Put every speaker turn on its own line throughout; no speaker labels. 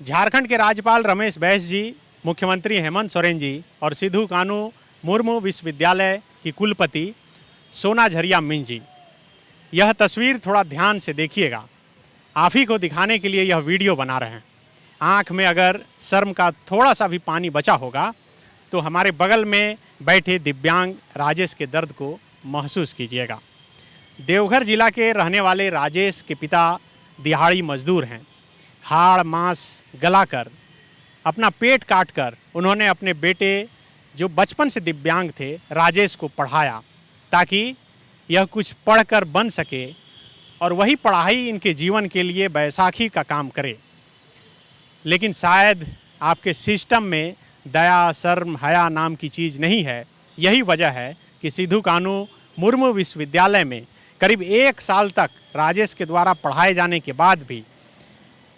झारखंड के राज्यपाल रमेश बैस जी, मुख्यमंत्री हेमंत सोरेन जी और सिद्धू कानू मुर्मू विश्वविद्यालय की कुलपति सोना झरिया मिंज जी। यह तस्वीर थोड़ा ध्यान से देखिएगा। आप ही को दिखाने के लिए यह वीडियो बना रहे हैं। आँख में अगर शर्म का थोड़ा सा भी पानी बचा होगा तो हमारे बगल में बैठे दिव्यांग राजेश के दर्द को महसूस कीजिएगा। देवघर जिला के रहने वाले राजेश के पिता दिहाड़ी मजदूर हैं। हाड़ मांस गलाकर अपना पेट काटकर उन्होंने अपने बेटे जो बचपन से दिव्यांग थे राजेश को पढ़ाया ताकि यह कुछ पढ़कर बन सके और वही पढ़ाई इनके जीवन के लिए बैसाखी का काम करे। लेकिन शायद आपके सिस्टम में दया शर्म हया नाम की चीज़ नहीं है। यही वजह है कि सिद्धू कानू मुर्मू विश्वविद्यालय में करीब 1 साल तक राजेश के द्वारा पढ़ाए जाने के बाद भी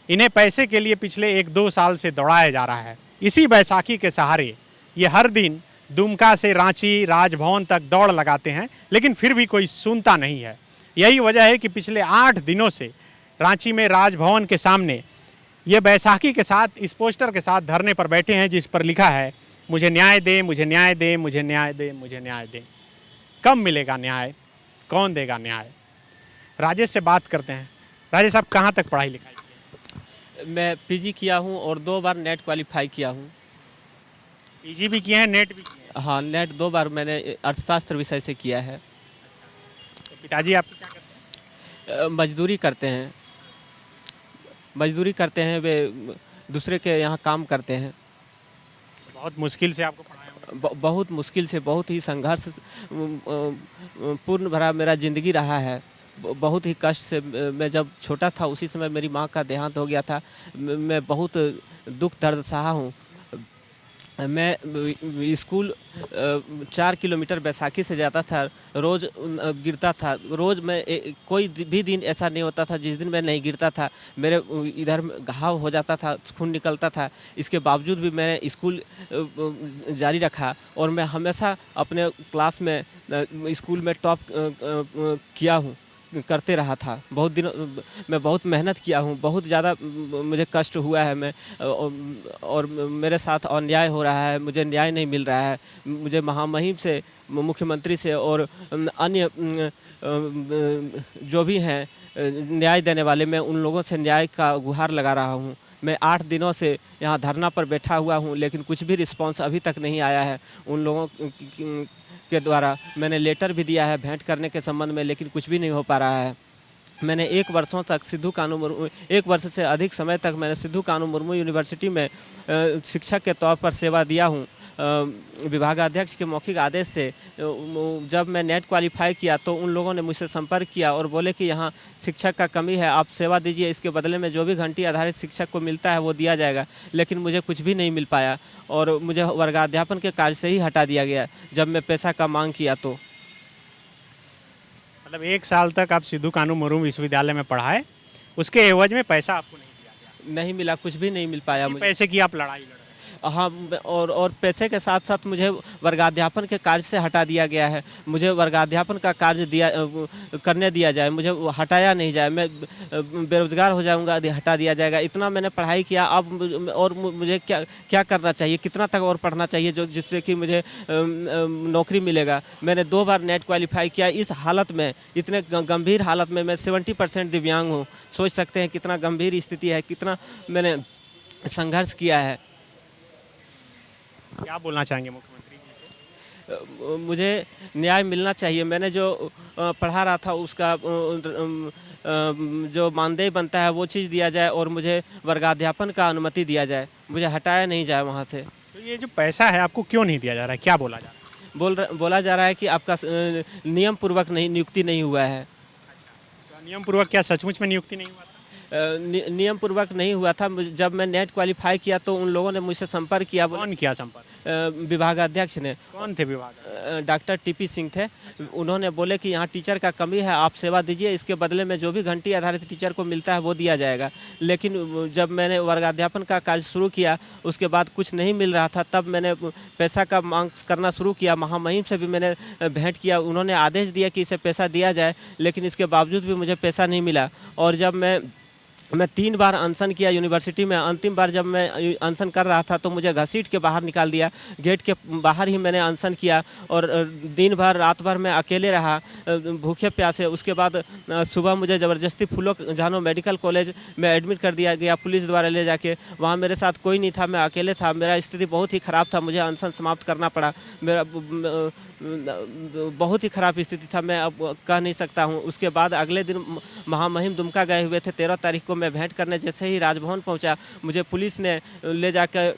इन्हें पैसे के लिए पिछले 1-2 साल से दौड़ाया जा रहा है। इसी बैसाखी के सहारे ये हर दिन दुमका से रांची राजभवन तक दौड़ लगाते हैं, लेकिन फिर भी कोई सुनता नहीं है। यही वजह है कि पिछले 8 दिनों से रांची में राजभवन के सामने ये बैसाखी के साथ इस पोस्टर के साथ धरने पर बैठे हैं जिस पर लिखा है, मुझे न्याय दे, मुझे न्याय दे, मुझे न्याय दे, मुझे न्याय दे। कब मिलेगा न्याय? कौन देगा न्याय? राजेश से बात करते हैं। राजेश, आप कहाँ तक पढ़ाई लिखाई?
मैं पीजी किया हूँ और 2 बार नेट क्वालिफाई किया हूँ।
पीजी भी किए हैं, नेट भी किए हैं?
हाँ, नेट 2 बार मैंने अर्थशास्त्र विषय से किया है।
तो पिताजी आपके क्या करते हैं?
मजदूरी करते हैं, वे दूसरे के यहाँ काम करते हैं।
बहुत मुश्किल से आपको पढ़ाया होगा।
बहुत मुश्किल से, बहुत ही संघर्ष पूर्ण भरा मेरा ज़िंदगी रहा है। बहुत ही कष्ट से मैं जब छोटा था उसी समय मेरी माँ का देहांत हो गया था। मैं बहुत दुख दर्द सहा हूँ। मैं स्कूल 4 किलोमीटर बैसाखी से जाता था, रोज़ गिरता था। रोज़ मैं कोई भी दिन ऐसा नहीं होता था जिस दिन मैं नहीं गिरता था। मेरे इधर घाव हो जाता था, खून निकलता था। इसके बावजूद भी मैंने स्कूल जारी रखा और मैं हमेशा अपने क्लास में स्कूल में टॉप किया हूँ, करते रहा था। बहुत दिनों मैं बहुत मेहनत किया हूँ, बहुत ज़्यादा मुझे कष्ट हुआ है। मैं और मेरे साथ अन्याय हो रहा है, मुझे न्याय नहीं मिल रहा है। मुझे महामहिम से, मुख्यमंत्री से और अन्य जो भी हैं न्याय देने वाले, मैं उन लोगों से न्याय का गुहार लगा रहा हूँ। मैं 8 दिनों से यहाँ धरना पर बैठा हुआ हूँ, लेकिन कुछ भी रिस्पांस अभी तक नहीं आया है उन लोगों के द्वारा। मैंने लेटर भी दिया है भेंट करने के संबंध में, लेकिन कुछ भी नहीं हो पा रहा है। मैंने 1 वर्षों तक 1 वर्ष से अधिक समय तक मैंने सिद्धू कानू मुर्मू यूनिवर्सिटी में शिक्षक के तौर पर सेवा दिया हूँ। विभागाध्यक्ष के मौखिक आदेश से जब मैं नेट क्वालिफाई किया तो उन लोगों ने मुझसे संपर्क किया और बोले कि यहाँ शिक्षक का कमी है, आप सेवा दीजिए, इसके बदले में जो भी घंटी आधारित शिक्षक को मिलता है वो दिया जाएगा। लेकिन मुझे कुछ भी नहीं मिल पाया और मुझे वर्गाध्यापन के कार्य से ही हटा दिया गया जब मैं पैसा का मांग किया तो।
मतलब 1 साल तक आप सिद्धू कानू मुर्मू विश्वविद्यालय में पढ़ाए, उसके एवज में पैसा आपको नहीं दिया गया?
नहीं मिला, कुछ भी नहीं मिल पाया मुझे।
पैसे की आप लड़ाई लड़ रहे हैं?
हाँ, और पैसे के साथ साथ मुझे वर्गाध्यापन के कार्य से हटा दिया गया है। मुझे वर्गाध्यापन का कार्य करने दिया जाए, मुझे हटाया नहीं जाए। मैं बेरोजगार हो जाऊंगा, हटा दिया जाएगा। इतना मैंने पढ़ाई किया, अब और मुझे क्या करना चाहिए, कितना तक और पढ़ना चाहिए जो जिससे कि मुझे नौकरी मिलेगा। मैंने 2 बार नेट क्वालिफाई किया। इस हालत में, इतने गंभीर हालत में, मैं 70% दिव्यांग हूँ। सोच सकते हैं कितना गंभीर स्थिति है, कितना मैंने संघर्ष किया है।
क्या बोलना चाहेंगे मुख्यमंत्री जी से?
मुझे न्याय मिलना चाहिए। मैंने जो पढ़ा रहा था उसका जो मानदेय बनता है वो चीज़ दिया जाए और मुझे वर्गाध्यापन का अनुमति दिया जाए, मुझे हटाया नहीं जाए वहाँ से।
तो ये जो पैसा है आपको क्यों नहीं दिया जा रहा है? क्या बोला जा रहा है?
बोला जा रहा है कि आपका नियम पूर्वक नियुक्ति नहीं हुआ है।
तो नियम पूर्वक क्या सचमुच में नियुक्ति नहीं हुआ था?
नियम पूर्वक नहीं हुआ था। जब मैं नेट क्वालिफाई किया तो उन लोगों ने मुझसे संपर्क किया।
कौन किया संपर्क?
विभागाध्यक्ष ने।
कौन थे विभाग?
डॉक्टर टीपी सिंह थे। उन्होंने बोले कि यहाँ टीचर का कमी है, आप सेवा दीजिए, इसके बदले में जो भी घंटी आधारित टीचर को मिलता है वो दिया जाएगा। लेकिन जब मैंने वर्गाध्यापन का कार्य शुरू किया उसके बाद कुछ नहीं मिल रहा था, तब मैंने पैसा का मांग करना शुरू किया। महामहिम से भी मैंने भेंट किया, उन्होंने आदेश दिया कि इसे पैसा दिया जाए, लेकिन इसके बावजूद भी मुझे पैसा नहीं मिला। और जब मैं मैं 3 बार अनशन किया यूनिवर्सिटी में। अंतिम बार जब मैं अनशन कर रहा था तो मुझे घसीट के बाहर निकाल दिया। गेट के बाहर ही मैंने अनशन किया और दिन भर रात भर मैं अकेले रहा भूखे प्यासे। उसके बाद सुबह मुझे ज़बरदस्ती फूलों जहानो मेडिकल कॉलेज में एडमिट कर दिया गया पुलिस द्वारा ले जाके। वहाँ मेरे साथ कोई नहीं था, मैं अकेले था। मेरा स्थिति बहुत ही ख़राब था, मुझे अनशन समाप्त करना पड़ा। मेरा बहुत ही ख़राब स्थिति था, मैं अब कह नहीं सकता हूँ। उसके बाद अगले दिन महामहिम दुमका गए हुए थे। 13 तारीख को मैं भेंट करने जैसे ही राजभवन पहुँचा, मुझे पुलिस ने ले जाकर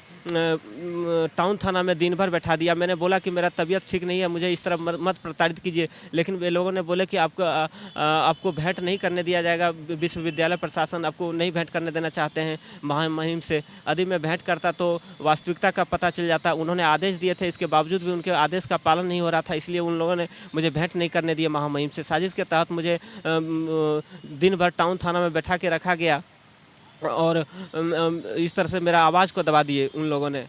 टाउन थाना में दिन भर बैठा दिया। मैंने बोला कि मेरा तबीयत ठीक नहीं है, मुझे इस तरह मत प्रताड़ित कीजिए। लेकिन वे लोगों ने बोले कि आपको भेंट नहीं करने दिया जाएगा, विश्वविद्यालय प्रशासन आपको नहीं भेंट करने देना चाहते हैं महामहिम से। यदि मैं भेंट करता तो वास्तविकता का पता चल जाता। उन्होंने आदेश दिए थे, इसके बावजूद भी उनके आदेश का पालन नहीं हो रहा था, इसलिए उन लोगों ने मुझे भेंट नहीं करने दिए महामहिम से। साजिश के तहत मुझे दिन भर टाउन थाना में बैठा के रखा गया और इस तरह से मेरा आवाज़ को दबा दिए उन लोगों ने।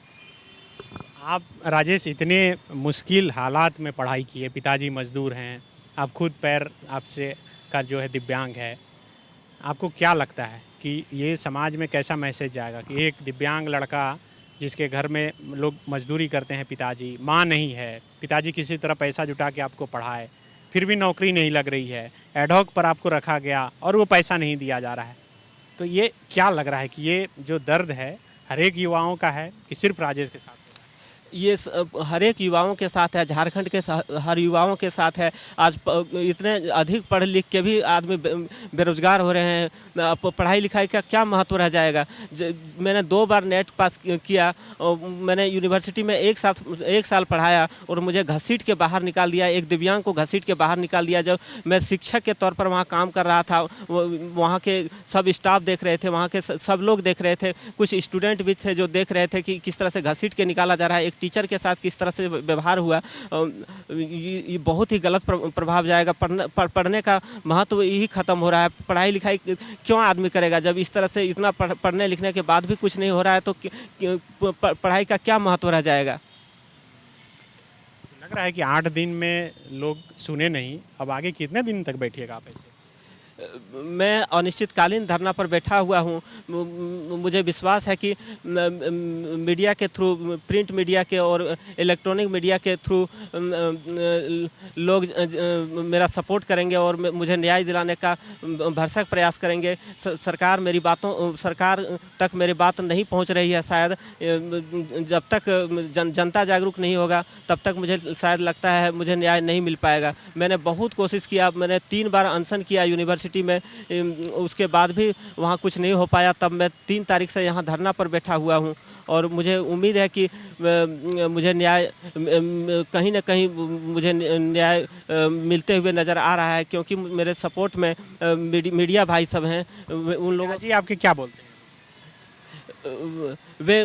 आप राजेश इतने मुश्किल हालात में पढ़ाई किए, पिताजी मजदूर हैं, आप खुद पैर आपसे का जो है दिव्यांग है, आपको क्या लगता है कि ये समाज में कैसा मैसेज जाएगा कि एक दिव्यांग लड़का जिसके घर में लोग मजदूरी करते हैं, पिताजी, माँ नहीं है, पिताजी किसी तरह पैसा जुटा के आपको पढ़ाए, फिर भी नौकरी नहीं लग रही है, एडहॉक पर आपको रखा गया और वो पैसा नहीं दिया जा रहा है, तो ये क्या लग रहा है कि ये जो दर्द है हर एक युवाओं का है कि सिर्फ राजेश के साथ?
ये हर एक युवाओं के साथ है, झारखंड के हर युवाओं के साथ है। आज इतने अधिक पढ़ लिख के भी आदमी बेरोजगार हो रहे हैं। पढ़ाई लिखाई का क्या महत्व रह जाएगा? मैंने 2 बार नेट पास किया और मैंने यूनिवर्सिटी में एक साल पढ़ाया और मुझे घसीट के बाहर निकाल दिया। एक दिव्यांग को घसीट के बाहर निकाल दिया। जब मैं शिक्षक के तौर पर वहाँ काम कर रहा था, वहाँ के सब स्टाफ देख रहे थे, वहाँ के सब लोग देख रहे थे, कुछ स्टूडेंट भी थे जो देख रहे थे कि किस तरह से घसीट के निकाला जा रहा है। एक टीचर के साथ किस तरह से व्यवहार हुआ, ये बहुत ही गलत प्रभाव जाएगा। पढ़ने का महत्व यही खत्म हो रहा है। पढ़ाई लिखाई क्यों आदमी करेगा जब इस तरह से इतना पढ़ने लिखने के बाद भी कुछ नहीं हो रहा है, तो पढ़ाई का क्या महत्व रह जाएगा?
लग रहा है कि 8 दिन में लोग सुने नहीं, अब आगे कितने दिन तक बैठिएगा आप ऐसे?
मैं अनिश्चितकालीन धरना पर बैठा हुआ हूँ। मुझे विश्वास है कि मीडिया के थ्रू, प्रिंट मीडिया के और इलेक्ट्रॉनिक मीडिया के थ्रू लोग मेरा सपोर्ट करेंगे और मुझे न्याय दिलाने का भरसक प्रयास करेंगे। सरकार तक मेरी बात नहीं पहुँच रही है शायद। जब तक जनता जागरूक नहीं होगा तब तक मुझे शायद लगता है मुझे न्याय नहीं मिल पाएगा। मैंने बहुत कोशिश किया, मैंने 3 बार अनशन किया यूनिवर्सिटी में, उसके बाद भी वहाँ कुछ नहीं हो पाया। तब मैं 3 तारीख से यहाँ धरना पर बैठा हुआ हूँ और मुझे उम्मीद है कि मुझे न्याय कहीं ना कहीं मुझे न्याय मिलते हुए नज़र आ रहा है, क्योंकि मेरे सपोर्ट में मीडिया भाई सब हैं। उन लोगों
जी आपके क्या बोलते हैं?
वे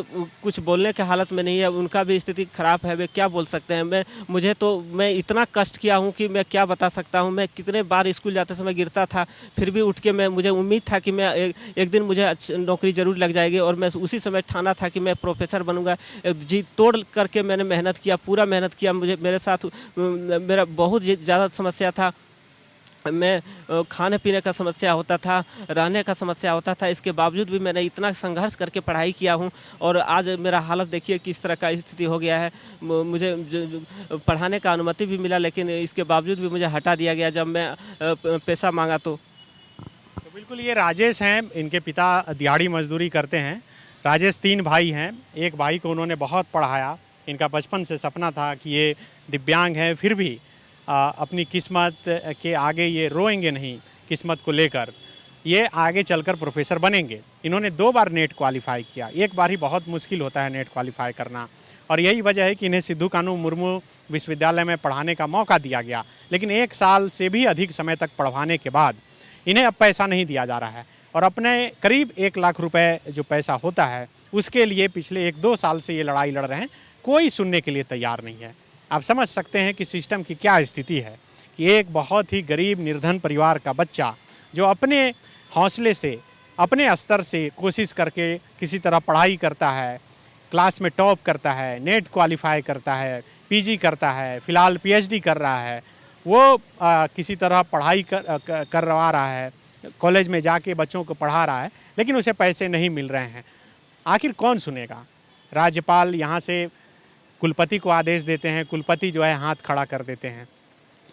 कुछ बोलने के हालत में नहीं है, उनका भी स्थिति खराब है, वे क्या बोल सकते हैं? मैं इतना कष्ट किया हूँ कि मैं क्या बता सकता हूँ। मैं कितने बार स्कूल जाते समय गिरता था, फिर भी उठ के मुझे उम्मीद था कि मैं एक दिन मुझे नौकरी ज़रूर लग जाएगी और मैं उसी समय ठाना था कि मैं प्रोफेसर बनूंगा। जी तोड़ करके मैंने मेहनत किया, पूरा मेहनत किया। मेरे साथ मेरा बहुत ज़्यादा समस्या था। मैं खाने पीने का समस्या होता था, रहने का समस्या होता था। इसके बावजूद भी मैंने इतना संघर्ष करके पढ़ाई किया हूँ और आज मेरा हालत देखिए किस तरह का स्थिति हो गया है। मुझे पढ़ाने का अनुमति भी मिला, लेकिन इसके बावजूद भी मुझे हटा दिया गया जब मैं पैसा मांगा तो
बिल्कुल ये राजेश हैं, इनके पिता दिहाड़ी मजदूरी करते हैं। राजेश 3 भाई हैं, एक भाई को उन्होंने बहुत पढ़ाया। इनका बचपन से सपना था कि ये दिव्यांग हैं, फिर भी अपनी किस्मत के आगे ये रोएंगे नहीं। किस्मत को लेकर ये आगे चलकर प्रोफेसर बनेंगे। इन्होंने 2 बार नेट क्वालिफाई किया, एक बार ही बहुत मुश्किल होता है नेट क्वालिफाई करना, और यही वजह है कि इन्हें सिद्धू कानू मुर्मू विश्वविद्यालय में पढ़ाने का मौका दिया गया। लेकिन 1 साल से भी अधिक समय तक पढ़वाने के बाद इन्हें अब पैसा नहीं दिया जा रहा है और अपने करीब 1 लाख रुपए जो पैसा होता है उसके लिए पिछले 1-2 साल से ये लड़ाई लड़ रहे हैं। कोई सुनने के लिए तैयार नहीं है। आप समझ सकते हैं कि सिस्टम की क्या स्थिति है कि एक बहुत ही गरीब निर्धन परिवार का बच्चा जो अपने हौसले से, अपने स्तर से कोशिश करके किसी तरह पढ़ाई करता है, क्लास में टॉप करता है, नेट क्वालिफाई करता है, पीजी करता है, फ़िलहाल पीएचडी कर रहा है, वो किसी तरह पढ़ाई करवा रहा है, कॉलेज में जाके बच्चों को पढ़ा रहा है, लेकिन उसे पैसे नहीं मिल रहे हैं। आखिर कौन सुनेगा? राज्यपाल यहाँ से कुलपति को आदेश देते हैं, कुलपति जो है हाथ खड़ा कर देते हैं।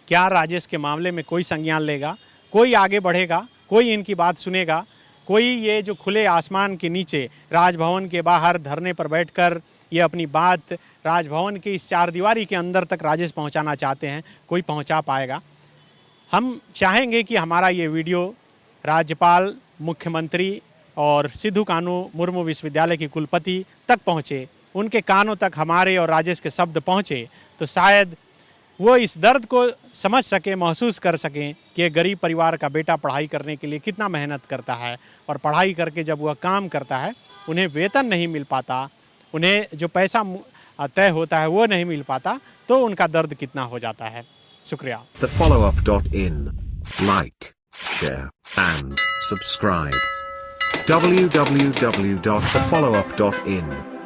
क्या राजेश के मामले में कोई संज्ञान लेगा? कोई आगे बढ़ेगा? कोई इनकी बात सुनेगा? कोई ये जो खुले आसमान के नीचे राजभवन के बाहर धरने पर बैठकर ये अपनी बात राजभवन की इस चारदीवारी के अंदर तक राजेश पहुंचाना चाहते हैं, कोई पहुंचा पाएगा? हम चाहेंगे कि हमारा ये वीडियो राज्यपाल, मुख्यमंत्री और सिद्धू कानू मुर्मू विश्वविद्यालय की कुलपति तक पहुँचे, उनके कानों तक हमारे और राजेश के शब्द पहुँचे, तो शायद वो इस दर्द को समझ सकें, महसूस कर सकें कि एक गरीब परिवार का बेटा पढ़ाई करने के लिए कितना मेहनत करता है, और पढ़ाई करके जब वह काम करता है उन्हें वेतन नहीं मिल पाता, उन्हें जो पैसा तय होता है वो नहीं मिल पाता, तो उनका दर्द कितना हो जाता है। शुक्रिया।
TheFollowUp.in. Like, share, and subscribe. www.thefollowup.in